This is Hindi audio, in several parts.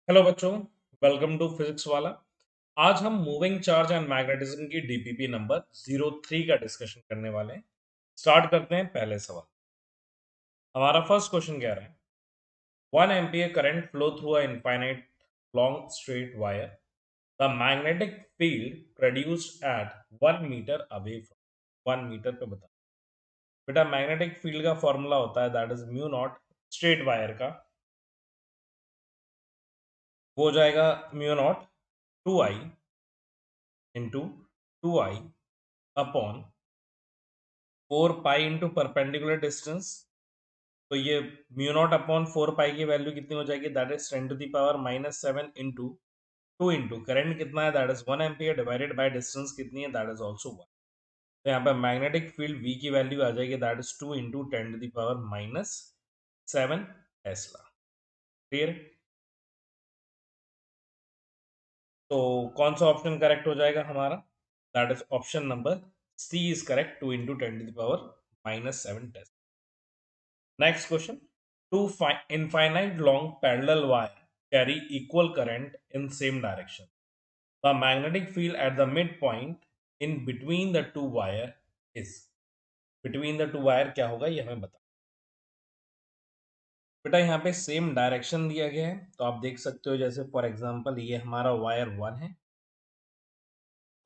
हेलो बच्चों, वेलकम टू फिजिक्स वाला। आज हम मूविंग चार्ज एंड मैग्नेटिज्म की डीपीपी नंबर 03 का डिस्कशन करने वाले हैं। स्टार्ट करते हैं पहले सवाल। हमारा फर्स्ट क्वेश्चन कह रहा है 1 ampere current flow through a infinite long straight wire. The magnetic field produced at 1 metre away from 1 metre पे बता। बेटा मैग्नेटिक फील्ड का फॉर्मूला होता है that is mu naught straight wire का, वो हो जाएगा mu naught 2I into 2I upon 4 pi into perpendicular distance. तो ये म्यू नॉट अपॉन 4 पाई की वैल्यू कितनी हो जाएगी, that is 10⁻⁻7 into 2 into current कितना है, that is 1 ampere divided by distance कितनी है, दैट इज ऑल्सो 1। तो यहाँ पे मैग्नेटिक फील्ड वी की वैल्यू आ जाएगी that is 2 into 10⁻⁻7 tesla. Clear? तो कौन सा ऑप्शन करेक्ट हो जाएगा हमारा, that is option number C is correct, 2 into 10⁻⁻7 tesla. Next question. Two infinite long parallel wire carry equal current in same direction. The magnetic field at the midpoint in between the two wire is. Between the two wire क्या होगा ये हमें बता। बेटा यहाँ पे सेम डायरेक्शन दिया गया है, तो आप देख सकते हो जैसे फॉर एग्जांपल ये हमारा वायर 1 है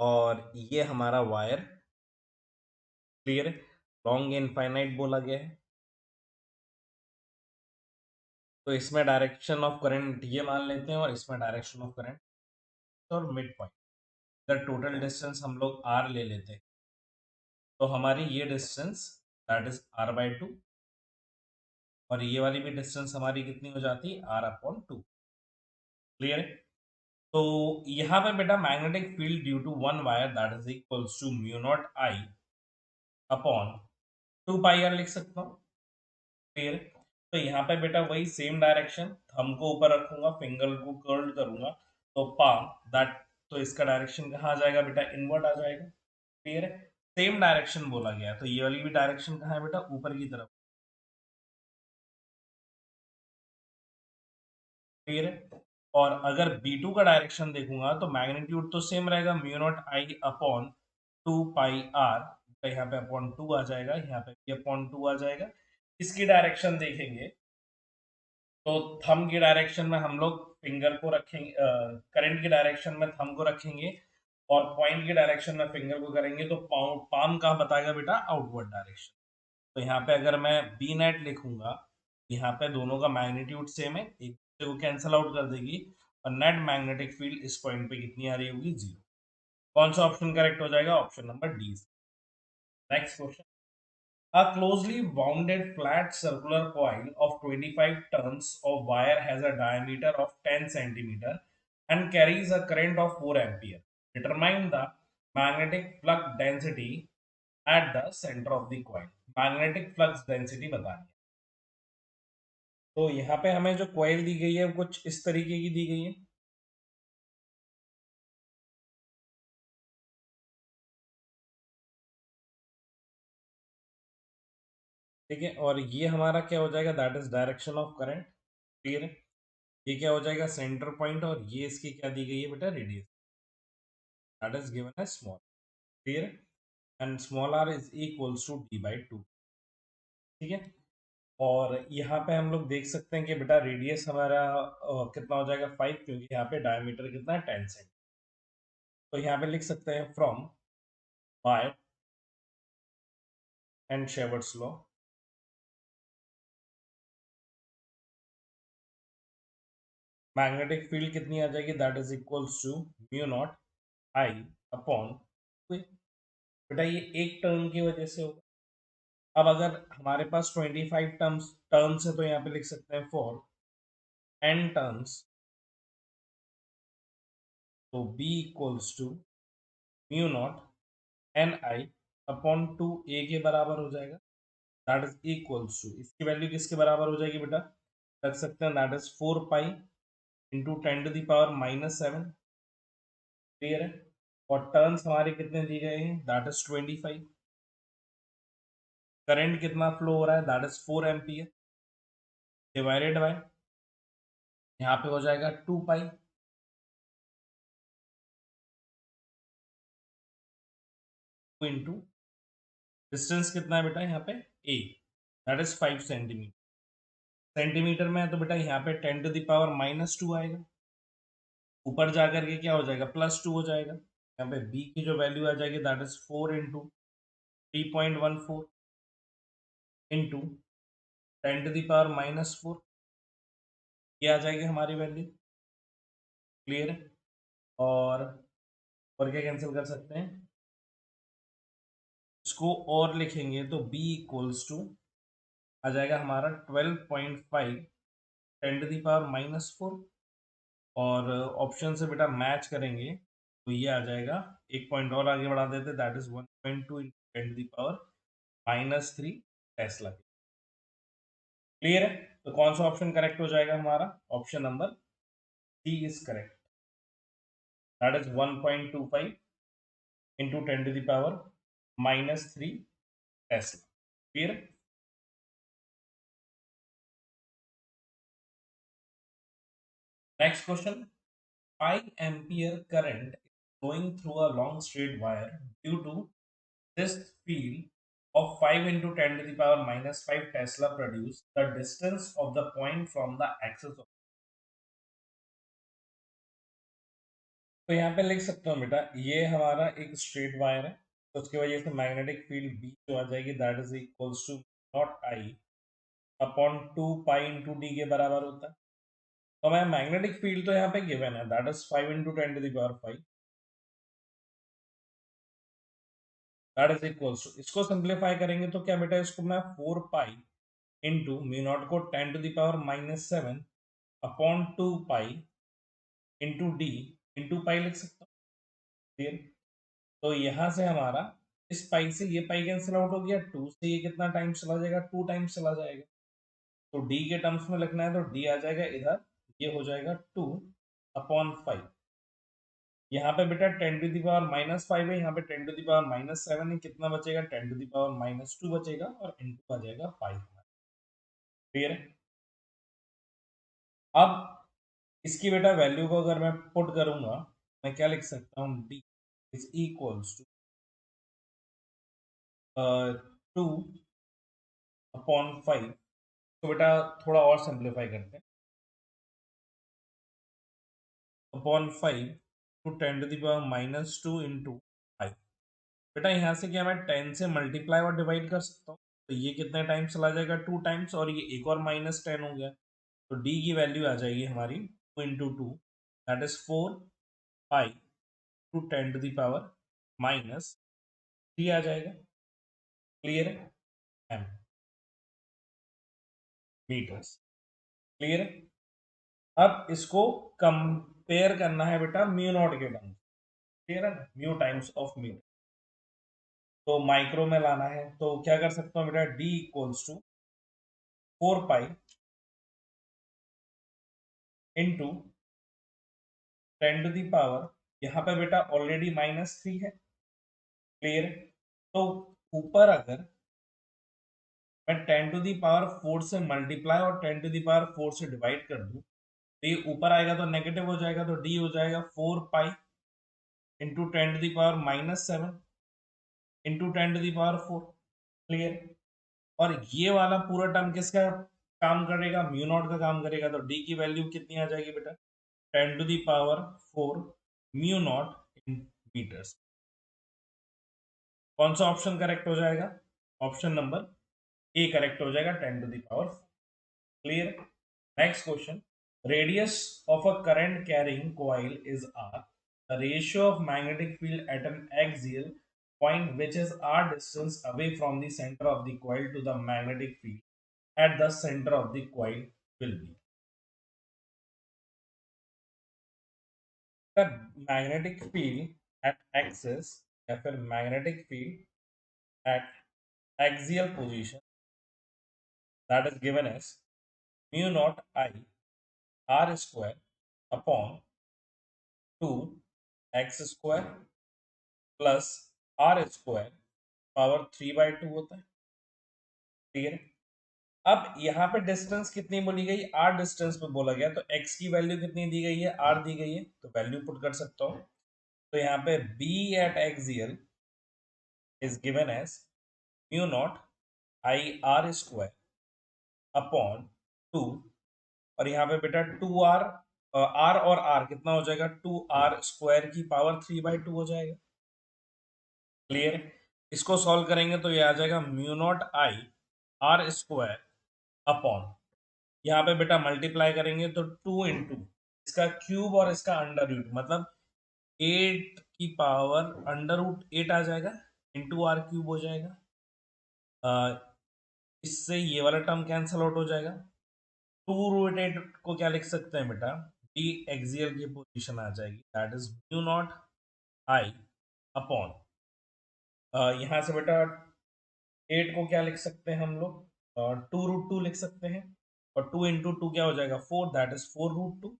और ये हमारा वायर, क्लियर है, लॉन्ग इनफाइनाइट बोला गया है। तो इसमें डायरेक्शन ऑफ करंट ये मान लेते हैं और इसमें डायरेक्शन ऑफ करंट और मिड पॉइंट, अगर टोटल डिस्टेंस हम लोग r ले लेते हैं तो हमारी ये डिस्टेंस दैट इज r/2 और ये वाली भी डिस्टेंस हमारी कितनी हो जाती है, r/2। क्लियर है? तो यहाँ पे बेटा magnetic field due to one wire that is equals to mu not I upon 2 pi r लिख सकता हूँ। क्लियर है? तो यहाँ पे बेटा वही सेम डायरेक्शन, थंब को ऊपर रखूंगा, फिंगर को कर्ल करूंगा, तो पाम दैट, तो इसका डायरेक्शन कहाँ आ जाएगा बेटा, इनवर्ट आ जाएगा। क्लियर है? सेम डायरेक्शन बोला गया है, तो ये वाली भी डायरेक्शन कहाँ है बेटा, ऊपर की तरफ। क्लियर है? और अगर B2 का डायरेक्शन देखूंगा तो मैग्नीट्यूड तो सेम रहेगा, mu naught I upon 2 pi r। तो यहाँ पे अपॉन 2 आ जाएगा, यहाँ पे भी अपॉन 2 आ जाएगा। इसकी डायरेक्शन देखेंगे तो थंब की डायरेक्शन में हम लोग फिंगर को रखेंगे, करंट की डायरेक्शन में थंब को रखेंगे और पॉइंट की डायरेक्शन में फिंगर को करेंगे, तो पाम कहाँ बताएगा बेटा, आउटवर्ड डायरेक्शन। तो यहाँ पे अगर मैं बी नेट लिखूंगा, यहाँ पे दोनों का मैग्नीट्यूड सेम है, एक दूसरे को कैंसिल आउट कर देगी और नेट मैग्नेटिक फील्ड इस पॉइंट पे कितनी आ रही होगी, 0। कौन सा ऑप्शन करेक्ट हो जाएगा, option number D. Next question. A closely wounded flat circular coil of 25 turns of wire has a diameter of 10 centimeter and carries a current of 4 ampere. Determine the magnetic flux density at the center of the coil. Magnetic flux density बतानी है। तो यहाँ पे हमें जो coil दी गई है वो कुछ इस तरीके की दी गई है। ठीक है, और ये हमारा क्या हो जाएगा, that is direction of current. Clear है? ये क्या हो जाएगा, सेंटर पॉइंट, और ये इसकी क्या दी गई है बेटा, radius, that is given as small. Clear? And small r is equals to d/2। ठीक है, और यहाँ पे हम लोग देख सकते हैं कि बेटा रेडियस हमारा कितना हो जाएगा, 5, क्योंकि यहाँ पे डायमीटर कितना है, 10 सेंट। तो यहाँ पे लिख सकते हैं from Biot and Savart's law, magnetic field कितनी आ जाएगी, that is equals to mu not I upon, बेटा ये एक टर्म की वजह से होगा। अब अगर हमारे पास 25 टर्म्स टर्म्स है तो यहाँ पे लिख सकते हैं फॉर n टर्म्स, तो b equals to mu not N I upon 2 a के बराबर हो जाएगा, दैट इज इक्वल्स टू, इसकी वैल्यू किसके बराबर हो जाएगी बेटा, रख सकते हैं that is 4 pi into 10⁻⁻7। Clear है? और टर्न्स हमारे कितने दिए गए हैं, दैट इज 25। करंट कितना फ्लो हो रहा है, that is 4 ampere divided by यहाँ पे हो जाएगा 2 पाई इंटू डिस्टेंस कितना है बेटा यहाँ पे ए, दैट इज 5 सेंटीमीटर। सेंटीमीटर में है तो बेटा यहाँ पे 10⁻⁻² आएगा, ऊपर जाकर के क्या हो जाएगा +2 हो जाएगा। यहाँ पे बी की जो वैल्यू आ जाएगी दैट इज 4 इंटू 3.14 इंटू 10⁻⁻4, ये आ जाएगी हमारी वैल्यू। क्लियर है? और क्या कैंसिल कर सकते हैं, इसको और लिखेंगे तो b इक्वल्स टू आ जाएगा हमारा 12.5 10⁻⁻4, और ऑप्शन से बेटा मैच करेंगे तो ये आ जाएगा, एक पॉइंट और आगे बढ़ा देते, दैट इज 1.2 10⁻⁻3 टेस्ला। क्लियर है? तो कौन सा ऑप्शन करेक्ट हो जाएगा हमारा, option number C is correct, that is 1.25 into 10⁻⁻3 tesla. Clear? Next question, 5 ampere current is flowing through a long straight wire. Due to this field of 5 into 10 to the power minus 5 Tesla produce, the distance of the point from the axis of, तो यहाँ पे लिख सकता हूँ बेटा, ये हमारा एक स्ट्रेट वायर है, तो उसकी वजह से मैग्नेटिक फील्ड बी जो आ जाएगी that is equals to not I upon 2 pi into D के बराबर होता है। तो मैं मैग्नेटिक फील्ड तो यहाँ पे गिवन है that is 5 into 10 to the power 5, that is equals to, इसको सिंप्लीफाई करेंगे तो क्या बेटा, इसको मैं 4 पाई इंटू म्यू नॉट को 10⁻⁻7 upon 2 pi into D into pi लिख सकता हूँ। क्लियर? तो यहाँ से हमारा इस पाई से ये पाई कैंसिल आउट हो गया, 2 से ये कितना टाइम चला जाएगा, 2 टाइम्स चला जाएगा। तो डी के टर्म्स में लिखना है तो डी आ जाएगा इधर, ये हो जाएगा 2/5। यहाँ पे बेटा 10⁻⁻5 है, यहाँ पे 10⁻⁻7 है, कितना बचेगा 10⁻⁻2 बचेगा, और इंटू आ जाएगा 5। क्लियर है? अब इसकी बेटा वैल्यू को अगर मैं पुट करूंगा, मैं क्या लिख सकता हूँ, डी इज इक्वल्स टू 2/5। तो बेटा थोड़ा और सिंप्लीफाई करते हैं, अपॉन 5 टू 10⁻⁻2 इंटू 5। बेटा यहाँ से क्या मैं 10 से मल्टीप्लाई और डिवाइड कर सकता हूँ, तो ये कितने टाइम्स चला जाएगा, 2 टाइम्स, और ये एक और -10 हो गया, तो डी की वैल्यू आ जाएगी हमारी 2 into 2, that is 4 pi to 10⁻⁻3 आ जाएगा। क्लियर है? M metres. क्लियर है? अब इसको कंपेयर करना है बेटा म्यू नॉट के टर्म्स। क्लियर है ना, म्यू टाइम्स ऑफ म्यू, तो माइक्रो में लाना है, तो क्या कर सकता हूँ बेटा, D equals to 4 pi into 10⁻, यहाँ पे बेटा ऑलरेडी -3 है। क्लियर है? तो ऊपर अगर मैं 10⁻4 से मल्टीप्लाई और 10⁻4 से डिवाइड कर दूं, तो ये ऊपर आएगा तो नेगेटिव हो जाएगा, तो डी हो जाएगा 4 पाई इंटू 10⁻⁻7 इंटू 10⁻4। क्लियर? और ये वाला पूरा टर्म किसका काम करेगा, म्यू नॉट का काम करेगा, तो डी की वैल्यू कितनी आ जाएगी बेटा, 10⁻4 म्यू नॉट इन मीटर्स। कौन सा ऑप्शन करेक्ट हो जाएगा, ऑप्शन नंबर ए करेक्ट हो जाएगा, 10⁻4। Clear? Next question, radius of a current carrying coil is r, the ratio of magnetic field at an axial point which is r distance away from the center of the coil to the magnetic field at the center of the coil will be, the magnetic field at axis या फिर magnetic field at axial position that is given as mu naught I r square upon 2 x square plus r square power 3/2 होता है। ठीक है? अब यहाँ पे डिस्टेंस कितनी बोली गई, आर डिस्टेंस पे बोला गया, तो एक्स की वैल्यू कितनी दी गई है, आर दी गई है, तो वैल्यू पुट कर सकता हूँ। तो यहाँ पे B at axial is given as mu not I R square upon 2, और यहाँ पे बेटा 2r, आर और आर कितना हो जाएगा, 2r स्क्वायर की पावर 3/2 हो जाएगा। क्लियर। इसको सॉल्व करेंगे तो ये आ जाएगा mu not I R square upon, यहाँ पे बेटा मल्टीप्लाई करेंगे तो 2 इंटू इसका क्यूब और इसका अंडर रूट, मतलब 8 की पावर अंडर रूट 8 आ जाएगा, इंटू आर क्यूब हो जाएगा। इससे ये वाला टर्म कैंसल आउट हो जाएगा। 2 रूट 8 को क्या लिख सकते हैं बेटा, डी एक्सियल की पोजीशन आ जाएगी, that is mu not I upon, यहाँ से बेटा 8 को क्या लिख सकते हैं हम लोग, 2 रूट 2 लिख सकते हैं, और 2 इंटू 2 क्या हो जाएगा 4, that is 4 root 2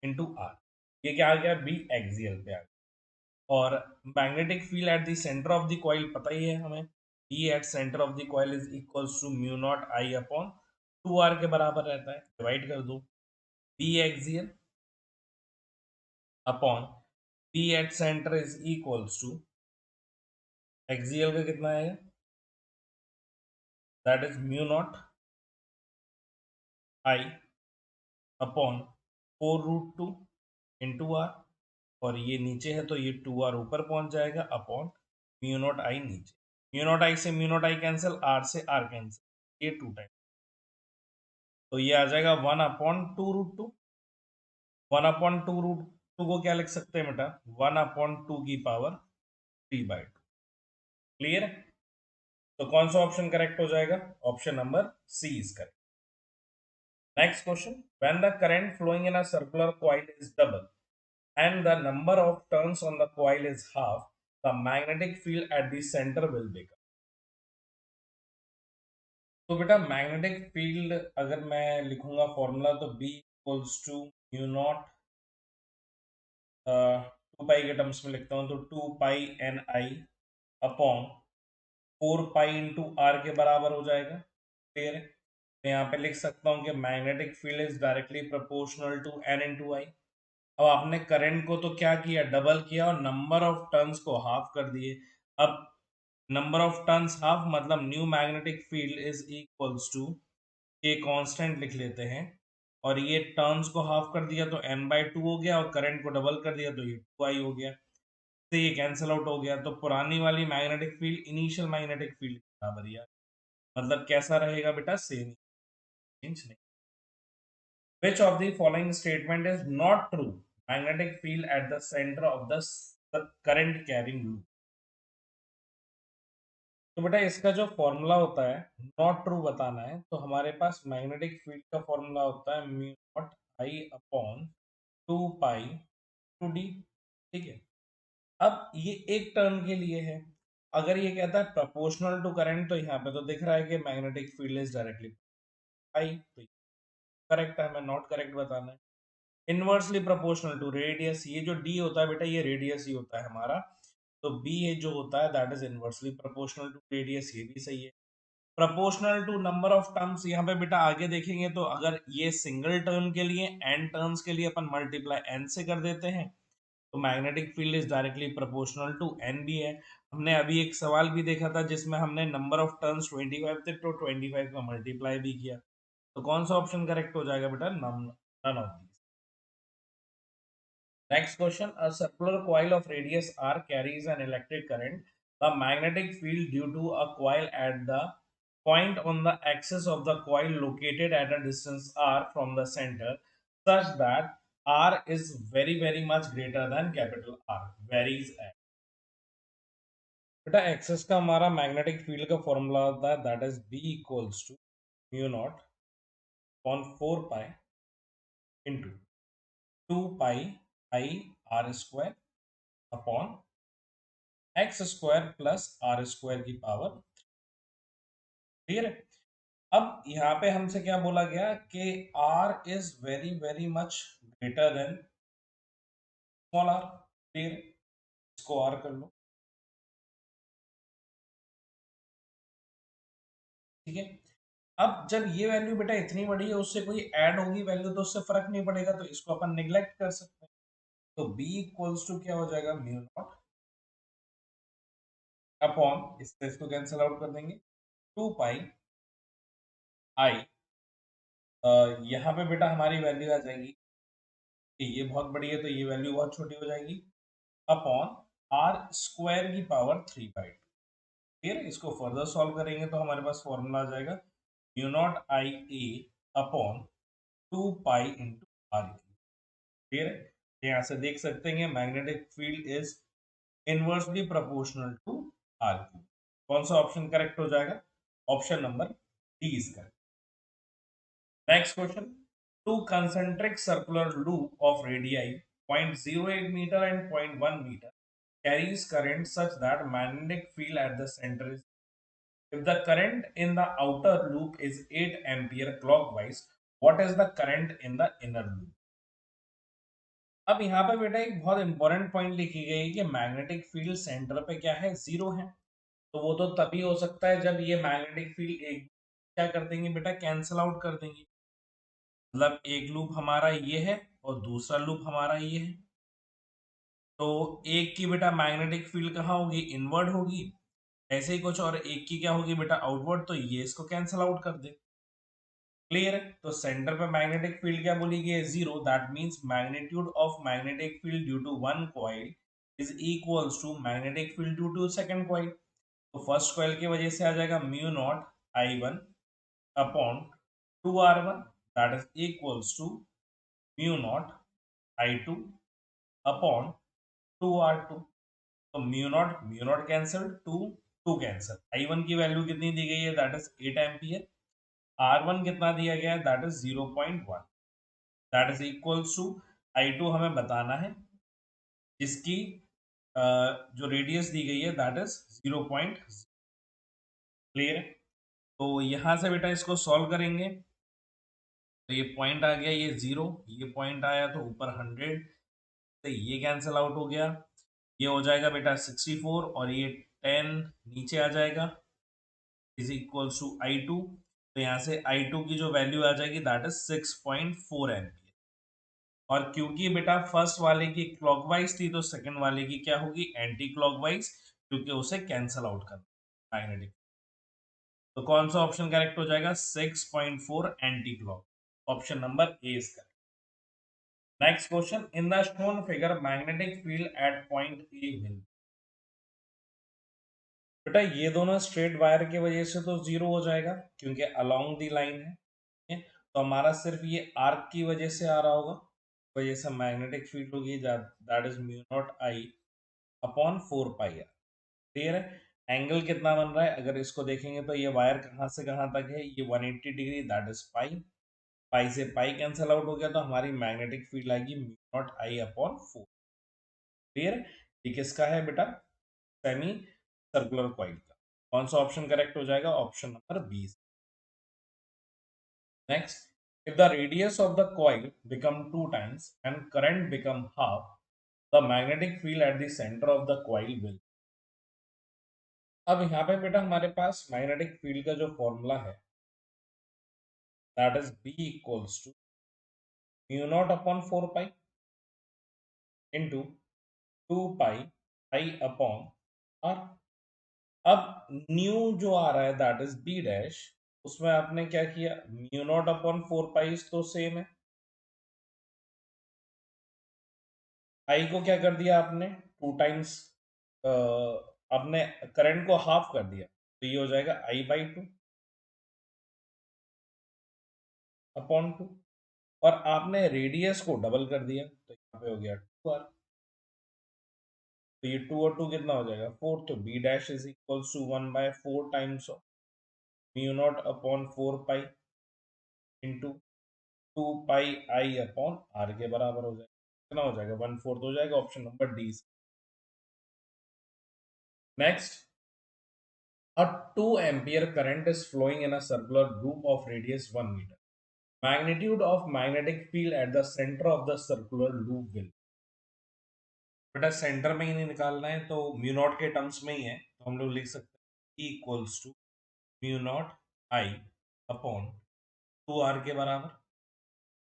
into R. ये क्या आ गया, बी एक्सियल पे आ गया। और magnetic field at the centre of the coil पता ही है हमें, B at centre of the coil is equals to mu not I upon 2r के बराबर रहता है, डिवाइड कर दो, B axial upon B at centre is equals to axial का कितना आएगा, that is mu not I upon 4 root 2 into R, और ये नीचे है तो ये 2r ऊपर पहुंच जाएगा अपॉन म्यू नॉट आई नीचे, म्यू नॉट आई से mu not I cancel, R से आर कैंसिल, ये 2 टाइम, तो ये आ जाएगा 1/2 रूट 2। 1/2 रूट 2 को क्या लिख सकते हैं बेटा, 1/2 की पावर 3/2। क्लियर। तो कौन सा ऑप्शन करेक्ट हो जाएगा, option number C is correct. Next question, when the current flowing in a circular coil is double and the number of turns on the coil is half, the magnetic field at the center will become। तो बेटा मैग्नेटिक फील्ड अगर मैं लिखूंगा फॉर्मूला, तो B equals to mu not, 2 pi के टर्म्स में लिखता हूँ तो 2 पाई NI upon 4 pi into R के बराबर हो जाएगा। क्लियर है। तो यहाँ पे लिख सकता हूँ कि magnetic field is directly proportional to N into I. अब आपने करंट को तो क्या किया, डबल किया, और नंबर ऑफ टर्न्स को हाफ कर दिए। अब नंबर ऑफ टर्न्स हाफ मतलब new magnetic field is equals to, ये कांस्टेंट लिख लेते हैं, और ये टर्न्स को हाफ कर दिया तो N/2 हो गया, और करंट को डबल कर दिया तो ये 2I हो गया, तो ये कैंसिल आउट हो गया। तो पुरानी वाली magnetic field initial magnetic field के बराबर ही है। मतलब कैसा रहेगा बेटा, सेम, चेंज नहीं। Which of the following statement is not true? Magnetic field at the center of the current carrying loop। तो बेटा इसका जो फॉर्मूला होता है, नॉट ट्रू बताना है, तो हमारे पास मैग्नेटिक फील्ड का फॉर्मूला होता है mu naught I upon 2 pi 2d। ठीक है। अब ये एक टर्न के लिए है, अगर ये कहता है प्रोपोर्शनल टू करंट, तो यहाँ पे तो दिख रहा है कि magnetic field is directly I, तो करेक्ट है, हमें नॉट करेक्ट बताना है। इनवर्सली प्रोपोर्शनल टू रेडियस, ये जो डी होता है बेटा ये रेडियस ही होता है हमारा, तो बी ये जो होता है that is inversely proportional to radius, ये भी सही है। Proportional to number of terms, यहाँ पे बेटा आगे देखेंगे तो अगर ये सिंगल टर्न के लिए एन टर्न्स के लिए अपन मल्टीप्लाई एन से कर देते हैं, तो magnetic field is directly proportional to N भी है। हमने अभी एक सवाल भी देखा था जिसमें हमने नंबर ऑफ टर्न्स 25 थे तो 25 का मल्टीप्लाई भी किया। तो कौन सा ऑप्शन करेक्ट हो जाएगा बेटा, none of these. Next question, a circular coil of radius r carries an electric current. The magnetic field due to a coil at the point on the axis of the coil located at a distance r from the center such that r is very much greater than capital R varies at। बेटा एक्सेस का हमारा मैग्नेटिक फील्ड का फॉर्मूला होता है that is B equals to mu not upon 4 pi into 2 pi I R square upon X square plus R square की पावर। क्लियर है। अब यहाँ पे हमसे क्या बोला गया कि R is very much greater than small R. Clear. इसको आर कर लो। ठीक है। अब जब ये वैल्यू बेटा इतनी बड़ी है, उससे कोई ऐड होगी वैल्यू तो उससे फर्क नहीं पड़ेगा, तो इसको अपन निग्लेक्ट कर सकते हैं। तो b इक्वल्स टू क्या हो जाएगा, म्यू नॉट अपॉन, इससे इसको कैंसिल आउट कर देंगे, 2 पाई आई, यहाँ पे बेटा हमारी वैल्यू आ जाएगी कि ये बहुत बड़ी है तो ये वैल्यू बहुत छोटी हो जाएगी, अपॉन आर स्क्वायर की पावर 3/2। फिर इसको फर्दर सॉल्व करेंगे तो हमारे पास फॉर्मूला आ जाएगा mu not I A upon 2 pi into R. Clear है, यहाँ से देख सकते हैं magnetic field is inversely proportional to R cube. कौन सा ऑप्शन करेक्ट हो जाएगा, option number D is correct. Next question, two concentric circular loop of radii 0.08 meter and 0.1 meter carries current such that magnetic field at the center is, if the current in the outer loop is 8 ampere clockwise, what is the current in the inner loop? अब यहाँ पे बेटा एक बहुत इंपॉर्टेंट पॉइंट लिखी गई है कि मैग्नेटिक फील्ड सेंटर पे क्या है, जीरो है। तो वो तो तभी हो सकता है जब ये मैग्नेटिक फील्ड एक क्या कर देंगे बेटा, कैंसल आउट कर देंगे। मतलब एक लूप हमारा ये है और दूसरा लूप हमारा ये है, तो एक की बेटा मैग्नेटिक फील्ड कहाँ होगी, इनवर्ड होगी, ऐसे ही कुछ, और एक की क्या होगी बेटा, आउटवर्ड, तो ये इसको कैंसल आउट कर दे। क्लियर है, तो सेंटर पे मैग्नेटिक फील्ड क्या बोली गई है, zero, that means magnitude of magnetic field due to one coil is equals to magnetic field due to second coil. तो फर्स्ट कॉइल की वजह से आ जाएगा mu not I1 upon 2R1, that is equals to mu not I2 upon 2R2। तो mu not cancel, two two cancel, I1 की वैल्यू कितनी दी गई है, दैट इज 8 एम्पियर, R1 कितना दिया गया है, that is 0.1, that is equals to I2 हमें बताना है, इसकी जो रेडियस दी गई है दैट इज 0.0। क्लियर है, तो यहां से बेटा इसको सॉल्व करेंगे तो ये पॉइंट आ गया, ये जीरो, ये पॉइंट आया तो ऊपर 100 से ये कैंसिल आउट हो गया, ये हो जाएगा बेटा 64 और ये 10 नीचे आ जाएगा, इज इक्वल्स टू I2। तो यहाँ से I2 की जो वैल्यू आ जाएगी दैट इज 6.4 एम्पियर। और क्योंकि बेटा फर्स्ट वाले की क्लॉकवाइज थी तो सेकंड वाले की क्या होगी, एंटी क्लॉकवाइज, क्योंकि उसे कैंसल आउट करना मैग्नेटिक। तो कौन सा ऑप्शन करेक्ट हो जाएगा, 6.4 anti clock, option number A is correct. Next question, in the shown figure magnetic field eight point A will, बेटा ये दोनों स्ट्रेट वायर की वजह से तो जीरो हो जाएगा क्योंकि अलोंग दी लाइन है, ठीक है? तो हमारा सिर्फ ये आर्क की वजह से आ रहा होगा, वजह से मैग्नेटिक फील्ड होगी that is mu not I upon 4 pi R. Clear है, एंगल कितना बन रहा है, अगर इसको देखेंगे तो ये वायर कहाँ से कहाँ तक है, ये 180 डिग्री, दैट इज पाई, पाई से पाई कैंसल आउट हो गया तो हमारी मैग्नेटिक फील्ड आएगी mu naught I upon 4। Clear है, ये किसका है बेटा, सेमी सर्कुलर कॉइल का। कौन सा ऑप्शन करेक्ट हो जाएगा, option number B. Next, if the radius of the coil become 2 times and current become half, the magnetic field at the center of the coil will। अब यहाँ पे बेटा हमारे पास मैग्नेटिक फील्ड का जो फॉर्मूला है that is B equals to mu not upon 4 pi into 2 pi I upon R. अब न्यू जो आ रहा है दैट इज B डैश, उसमें आपने क्या किया, म्यू नॉट अपॉन 4 पाई तो सेम है, आई को क्या कर दिया आपने, 2 टाइम्स, आपने करंट को हाफ कर दिया तो ये हो जाएगा I/2 अपॉन 2, और आपने रेडियस को डबल कर दिया तो यहाँ पे हो गया 2R। तो ये 2 और 2 कितना हो जाएगा 4, तो B dash is equals to 1/4 times of mu not upon 4 pi into 2 pi I upon R के बराबर हो जाएगा, कितना हो जाएगा 1/4 हो जाएगा, option number D. Next, a 2 ampere current is flowing in a circular loop of radius 1 meter. Magnitude of magnetic field at the center of the circular loop will। बेटा सेंटर में ही नहीं निकालना है तो म्यू नॉट के टर्म्स में ही है, तो हम लोग लिख सकते हैं E equals to mu not I upon 2r के बराबर।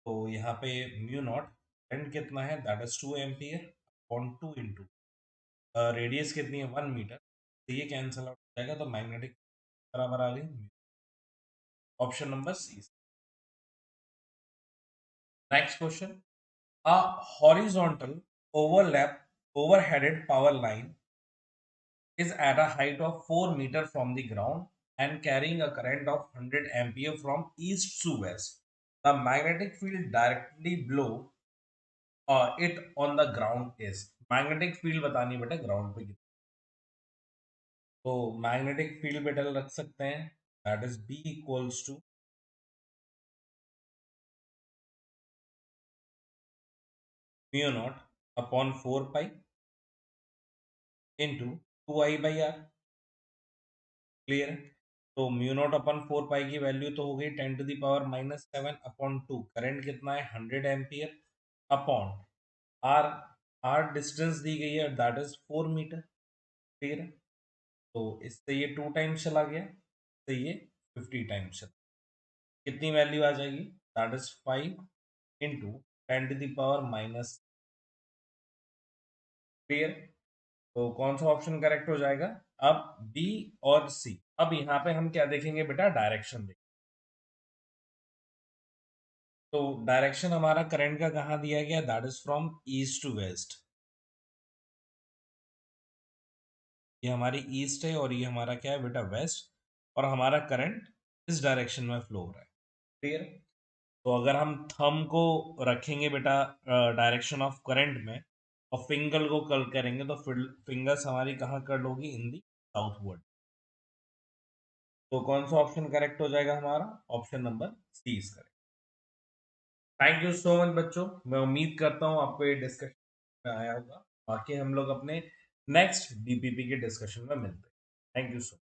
तो यहाँ पे म्यू नॉट करंट कितना है, that is 2 ampere upon 2 into radius कितनी है 1 मीटर, तो ये कैंसिल आउट हो जाएगा, तो मैग्नेटिक बराबर आ गई option number C. Next question, a horizontal overlap overheaded power line is at a height of 4 meter from the ground and carrying a current of 100 ampere from east to west. The magnetic field directly below it on the ground is, magnetic field बतानी बेटा ग्राउंड पे कितना, तो मैग्नेटिक फील्ड बेटा रख सकते हैं, that is B equals to mu not upon 4 pi into 2I/r। Clear है, तो म्यू नॉट अपन 4 पाई की वैल्यू तो हो गई 10⁻⁻7 अपॉन 2, करंट कितना है 100 ampere upon r, r distance दी गई है दैट इज 4 मीटर। क्लियर है, तो इससे ये 2 टाइम्स चला गया, तो ये 50 टाइम्स चला, कितनी वैल्यू आ जाएगी, दैट इज 5 × 10⁻⁻। क्लियर, तो कौन सा ऑप्शन करेक्ट हो जाएगा, अब बी और सी। अब यहाँ पे हम क्या देखेंगे बेटा, डायरेक्शन देखेंगे। तो डायरेक्शन हमारा करंट का कहाँ दिया गया, that is from east to west, ये हमारी ईस्ट है और ये हमारा क्या है बेटा वेस्ट, और हमारा करंट इस डायरेक्शन में फ्लो हो रहा है। क्लियर, तो अगर हम थंब को रखेंगे बेटा डायरेक्शन ऑफ करंट में और फिंगर को कर्ल करेंगे, तो फिंगर्स हमारी कहाँ कर्ल होगी, इन दी साउथवर्ड। तो कौन सा ऑप्शन करेक्ट हो जाएगा हमारा, option number C is correct. Thank you so much बच्चों, मैं उम्मीद करता हूँ आपको ये डिस्कशन में आया होगा, बाकी हम लोग अपने नेक्स्ट डीपीपी के डिस्कशन में मिलते हैं। Thank you so much.